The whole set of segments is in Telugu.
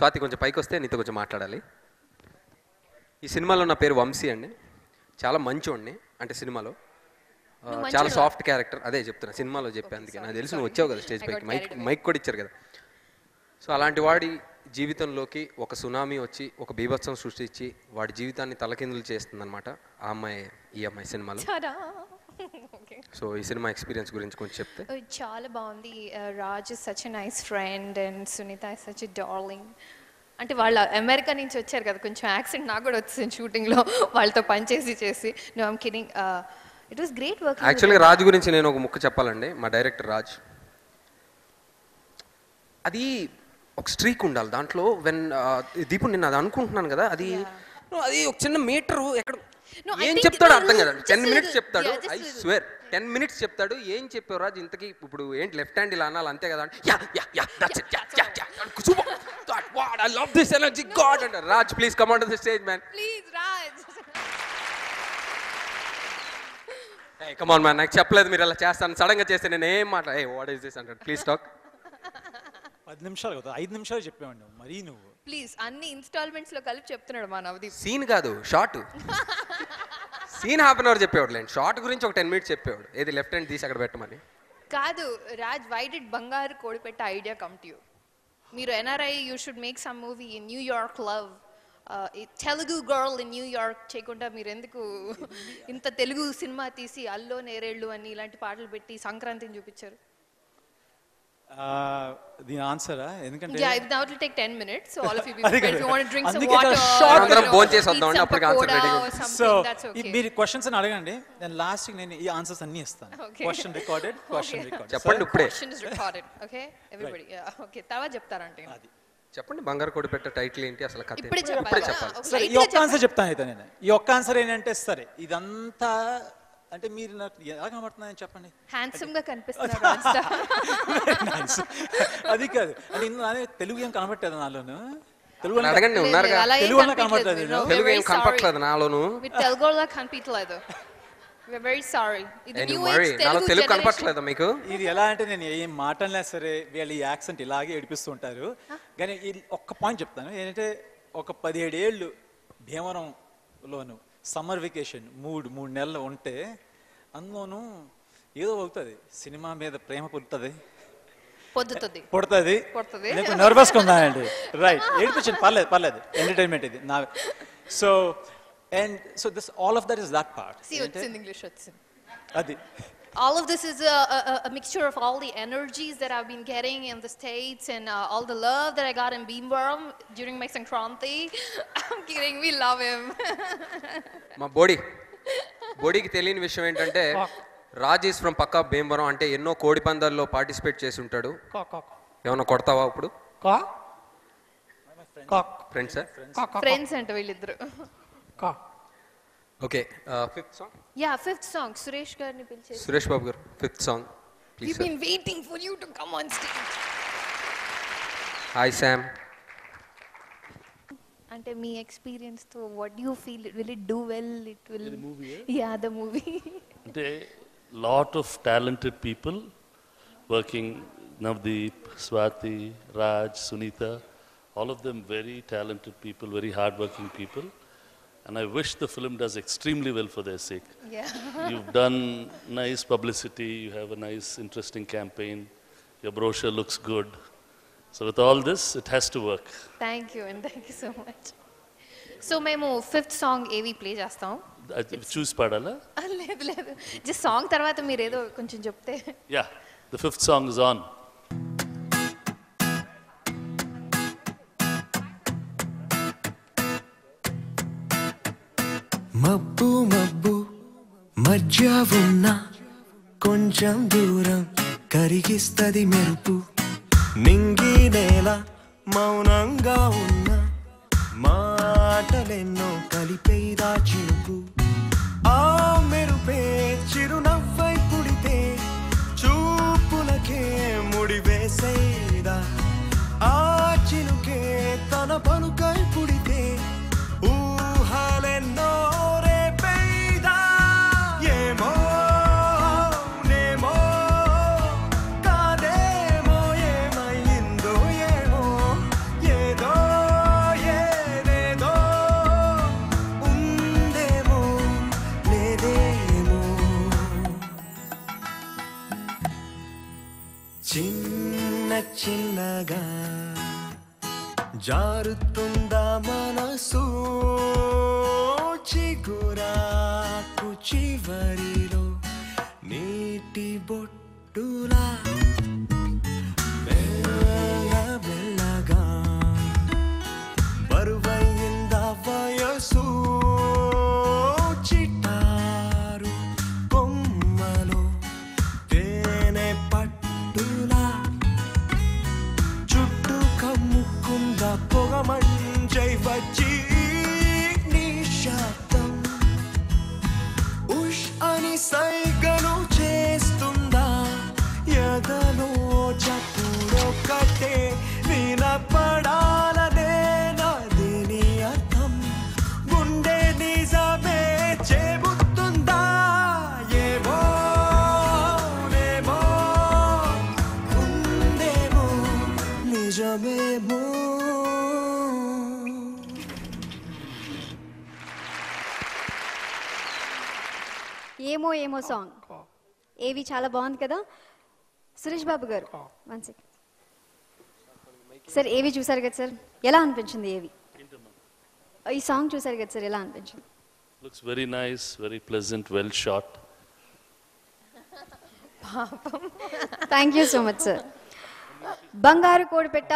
స్వాతి కొంచెం పైకి వస్తే నీతో కొంచెం మాట్లాడాలి. ఈ సినిమాలో నా పేరు వంశీ అండి. చాలా మంచోడిని అంటే సినిమాలో చాలా సాఫ్ట్ క్యారెక్టర్. అదే చెప్తున్నా, సినిమాలో చెప్పాను, అందుకే నాకు తెలుసు నువ్వు వచ్చావు కదా స్టేజ్ పైకి, మైక్ కూడా ఇచ్చారు కదా. సో అలాంటి వాడి జీవితంలోకి ఒక సునామీ వచ్చి ఒక బీభత్సం సృష్టించి వాడి జీవితాన్ని తలకిందులు చేస్తుందన్నమాట ఆ అమ్మాయి, ఈ అమ్మాయి సినిమాలో. సో ఈ సినిమా ఎక్స్పీరియన్స్ గురించి కొంచెం చెప్తే. చాలా బాగుంది. Raj is such a nice friend and Sunitha is such a darling. అంటే వాళ్ళు అమెరికా నుంచి వచ్చారు కదా, కొంచెం యాక్సెంట్ నాకు కూడా వచ్చింది షూటింగ్లో వాళ్ళతో పనిచేసి. No I'm kidding. It was great work. యాక్చువల్గా రాజ్ గురించి నేను ఒక ముక్క చెప్పాలండి. మా డైరెక్టర్ రాజ్, అది ఒక స్ట్రీక్ ఉండాలి దాంట్లో. వెన్ దీపు నేను అది అనుకుంటున్నాను కదా, అది ఒక చిన్న మీటరు ఎక్కడ ఏం చెప్తాడు అర్థం కదా. 10 minutes చెప్తాడు, ఐ స్వేర్ 10 minutes చెప్తాడు. ఏం చెప్పావు రాజ్ ఇంతకీ? ఇప్పుడు ఏంటి లెఫ్ట్ హ్యాండ్ ఇలా అనాలి అంతే కదా. I love this energy, God. And Raj, please come onto the stage, man. Please, Raj. Hey, come on, man. నాకు చెప్పలేదు మీరు అలా చేస్తాను. సడన్ గా చేస్తే నేను ఏం మాట్లా, hey, what is this అంటాడు. Please talk. 10 నిమిషాలు కదా, 5 నిమిషాలు చెప్పేవాడిని మరీ నువ్వు. ప్లీజ్ అన్ని ఇన్స్టాల్మెంట్స్ లో కలిపి చెప్తున్నాడు మా నవదీప్. సీన్ కాదు, short. Scene half an hour చెప్పేవాడు లేండి, షార్ట్ గురించి ఒక 10 minutes చెప్పేవాడు. ఏది లెఫ్ట్ హ్యాండ్ తీసి అక్కడ పెట్టమని కాదు. రాజ్, why did బంగారు కోడి పెట్ట ఐడియా కమ్ టు యూ? మీరు NRI, you should make some movie in New York love, Telugu girl in New York చేయకుండా మీరు ఎందుకు ఇంత తెలుగు సినిమా తీసి అల్లో నేరేళ్ళు అని ఇలాంటి పాటలు పెట్టి సంక్రాంతిని చూపించారు? దీని ఆన్సరా? ఎందుకంటే now it will take 10 minutes, so all of you people, if you want to drink some water, అందరం భోజనం చేసి వద్దాం, అప్పటికి ఆన్సర్ రెడీగా ఉంది. సో మీరు క్వశ్చన్స్ అని అడగండి, నేను లాస్ట్ నేను ఈ ఆన్సర్స్ అన్ని ఇస్తాను. Question recorded. చెప్పండి ఇప్పుడే. Question is recorded. Okay everybody. Okay, తర్వాత చెప్తారంటే అది చెప్పండి. బంగారు కోడి పెట్ట టైటిల్ ఏంటి అసలు? కథ ఇప్పుడే చెప్పాలి. సరే, ఈ ఒక్క ఆన్సర్ చెప్తాను అయితే నేను. ఈ ఒక్క ఆన్సర్ ఏంటంటే, సరే ఇదంతా అంటే మీరు నాకు ఎలా కనబడుతున్నాయని చెప్పండి. హ్యాండ్సమ్ గా కనిపిస్తున్నారు. అది కాదు అంటే తెలుగు ఏం కనబట్టలేదు నాలోను. తెలుగు అడగండి, ఉన్నారుగా. తెలుగు అన్న కనబడలేదు, తెలుగు ఏం కనపట్లేదు నాలోను. తెలుగులో కనిపించలేదు. Very sorry. నాలో తెలుగు కనపట్లేదా మీకు? ఇది ఎలా అంటే, నేను ఏం మాటలే సరే వీళ్ళు ఈ యాక్సెంట్ ఇలాగే ఏడిపిస్తూ ఉంటారు. కానీ ఒక్క పాయింట్ చెప్తాను ఏంటంటే, ఒక 17 ఏళ్ళు భీమవరంలోను సమ్మర్ వెకేషన్ 3 నెలలు ఉంటే అందులోనూ ఏదో అవుతుంది, సినిమా మీద ప్రేమ పుడుతుంది, నాకు నర్వస్గా ఉందండి. రైట్, ఏడిపించండి, పర్లేదు ఎంటర్టైన్మెంట్ ఇది నా. So and so this all of that is that part. అది all of this is a mixture of all the energies that I've been getting in the States and all the love that I got in Bhimvaram during my Sankranti. I'm kidding, we love him. మా బోడీకి తెలియని విషయం ఏంటంటే, రాజ్ ఈస్ ఫ్రమ్ పక్కా భీమవరం. అంటే ఎన్నో కోడి పందాల్లో పార్టిసిపేట్ చేసి ఉంటాడు. ఏమన్నా కొడతావా ఇప్పుడు? ఫ్రెండ్స్ అంటే వీళ్ళిద్దరు. Okay, fifth song. Yeah, fifth song Suresh గారిని పిలిచేసి. సురేష్ బాబు గారు, fifth song please. We've been waiting for you to come on stage. Hi Sam. అంటే మీ ఎక్స్పీరియన్స్ తో what do you feel, will it do well? It will. The movie, yeah, the movie. అంటే lot of talented people working, Navdeep, Swati, Raj, Sunita, all of them very talented people, very hard working people. And I wish the film does extremely well for their sake. Yeah. You've done nice publicity, you have a nice, interesting campaign, your brochure looks good. So with all this, it has to work. Thank you, and thank you so much. So మేము ఫిఫ్త్ సాంగ్ ఏవి ప్లే చేస్తాం? చూసి పాడాలా? లేదు, జస్ట్ సాంగ్ తర్వాత మీరు ఏదో కొంచెం చెప్తే. Yeah, the fifth song is on. మబ్బు మబ్బు మధ్య ఉన్న కొంచెం దూరం కరిగిస్తది మెరుపు, నింగి నేల మౌనంగా ఉన్న మాటలెన్నో కలిపేదా చిరుకు, ఆ మెరుపే చిరునవ్వై పుడితే చూపులకే ముడివేసేదా, ఆ చినుకే తన పలుకై పుడితే ఊహలెన్నో రేపేదా, ఏమో నేమో కాదేమో ఏమైందో ఏమో ఏదో చిన్నగా జారుతుందా మనసు చిగురాకు చివరిలో నీటి బొట్టులా మెల్ల మెల్లగా బరువైందా వయసు చిటారు కొమ్మలో తేనె పట్టులా చుట్టూ కమ్ముకుందా పొగమంజై వచ్చి నిశ్శబ్దం ఉష్ అని సైగలు చేస్తుందా ఎదలో చప్పుడొక్కటే వినపడాలనే దీని అర్థం గుండె నిజమే చెబుతుందా ఏమో ఉందేమో నిజమేమో. ఏమో ఏమో సాంగ్ ఏవి చాలా బాగుంది కదా. సురేష్ బాబు గారు 1 సెకండ్ సార్. ఏవి చూసారు కదా సార్, ఎలా అనిపించింది ఏవి? ఈ సాంగ్ చూసారు కదా సార్, ఎలా అనిపించింది? Looks very nice, very pleasant, well shot. Thank you so much sir. బంగారు కోడిపెట్ట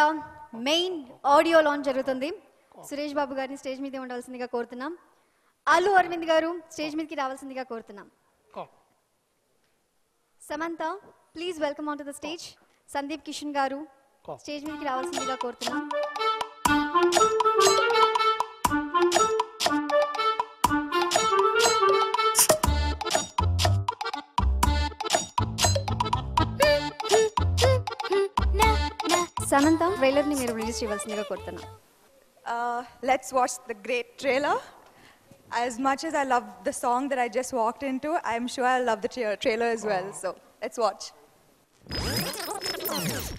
మెయిన్ ఆడియో లాంచ్ జరుగుతుంది. సురేష్ బాబు గారిని స్టేజ్ మీదే ఉండాల్సిందిగా కోరుతున్నాం. అల్లు అరవింద్ గారు స్టేజ్ మీదకి రావాల్సిందిగా కోరుతున్నాం. Samantha please welcome on to the stage. Sandeep Kishan గారు స్టేజ్ మీదకి రావాల్సిందిగా కోరుతున్నాం. సమంత ట్రైలర్ ని మీరు రిలీజ్ చేయవలసిందిగా కోరుతున్నాం. Let's watch the great trailer. As much as I love the song that I just walked into, I'm sure I'll love the trailer as well. So let's watch.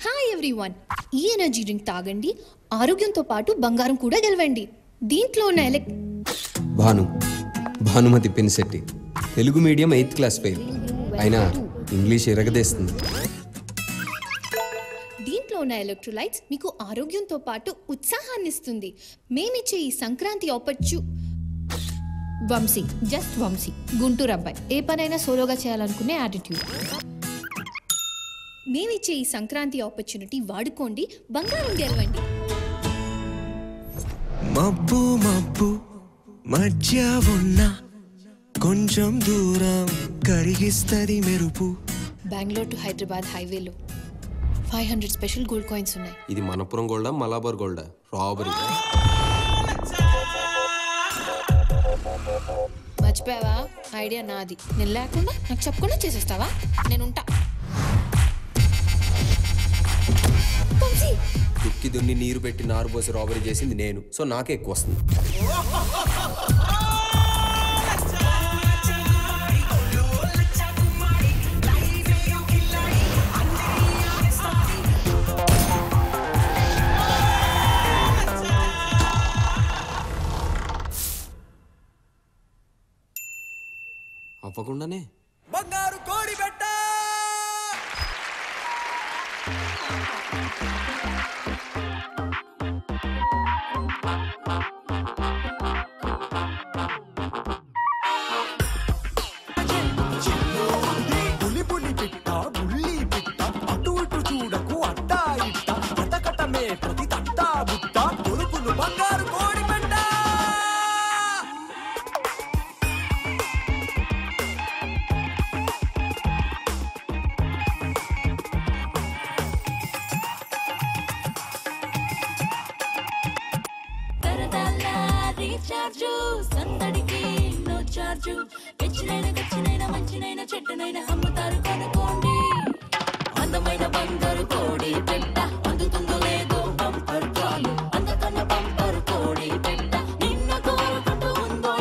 Hi everyone, ఈ ఎనర్జీ డ్రింక్ తాగండి, ఆరోగ్యంతో పాటు బంగారం కూడా గెలవండి. దీంట్లో ఉన్న Bhanumathi Pinisetty Telugu medium 8th class fail అయినా ఇంగ్లీష్ ఎరగదేస్తుంది. దీంట్లో ఉన్న ఎలక్ట్రోలైట్స్ మీకు ఆరోగ్యంతో పాటు ఉత్సాహాన్ని ఇస్తుంది. మేమిచ్చే ఈ సంక్రాంతి వంశీ, జస్ట్ వంశీ, గుంటూరు అబ్బాయి, ఏ పనైనా సోలోగా చేయాలనుకునే యాటిట్యూడ్. మేమిచ్చే ఈ సంక్రాంతి ఆపర్చునిటీ వాడుకోండి, బంగారం గెలవండి. మబ్బు మబ్బు మధ్య ఉన్న కొంచెం దూరం కరిగిస్తది మెరుపు. బెంగళూరు టు హైదరాబాద్ హైవేలో 500 స్పెషల్ గోల్డ్ కాయిన్స్ ఉన్నాయి. ఇది మనపురం గోల్డా మలాబార్ గోల్డా? రాబరీ. మర్చిపోయావా? ఐడియా నాది. నేను లేకుండా నాకు చెప్పకుండా చేసేస్తావా? నేనుంటా. దుక్కి దున్ని నీరు పెట్టి నారు పోసి రాబరీ చేసింది నేను, సో నాకే ఎక్కువ వస్తుంది. అవ్వకుండానే బంగారు కోడి పెట్ట పులి పులి పిట్ట బుల్లి పిట్ట అటు ఇటు చూడకు అట్టా ఇట్ట కటకటమే ప్రతి తట్ట బుట్ట కొడుకులు బంగారు కోడి పెట్ట. సందడికి నో చార్జు, గచ్చినైనా మంచినైనా చెట్టునైనా అమ్ముతారు కొనుక్కోండి. అందమైన బంగారు కోడి పెట్ట, అందుతుందో లేదో బంపర్ కాలు, అందకన్నా బంపర్ కోడి పెట్ట నిన్న కోరుకుంటూ ఉందో.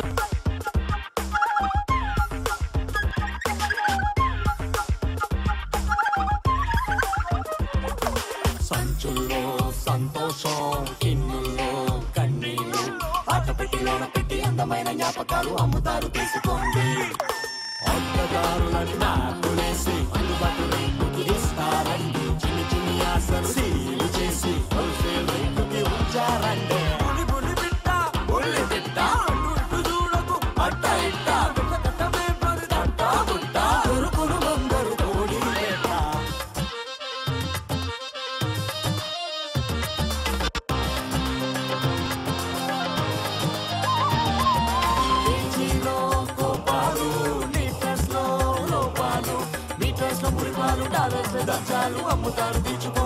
సంచుల్లో సంతోషం, కిన్నుల్లో కన్నీళ్ళు, ఆటపెట్టిలోన పెట్టి అందమైన జ్ఞాపకాలు అమ్ముతారు తీసుకోండి. అడ్డదారులను నాకులేసి అందుబాటులో ఇస్తారండి, చిన్ని చిన్ని ఆశలు చాలు డాలర్స్ దంచాలు అమ్ముతారు తీర్చుకో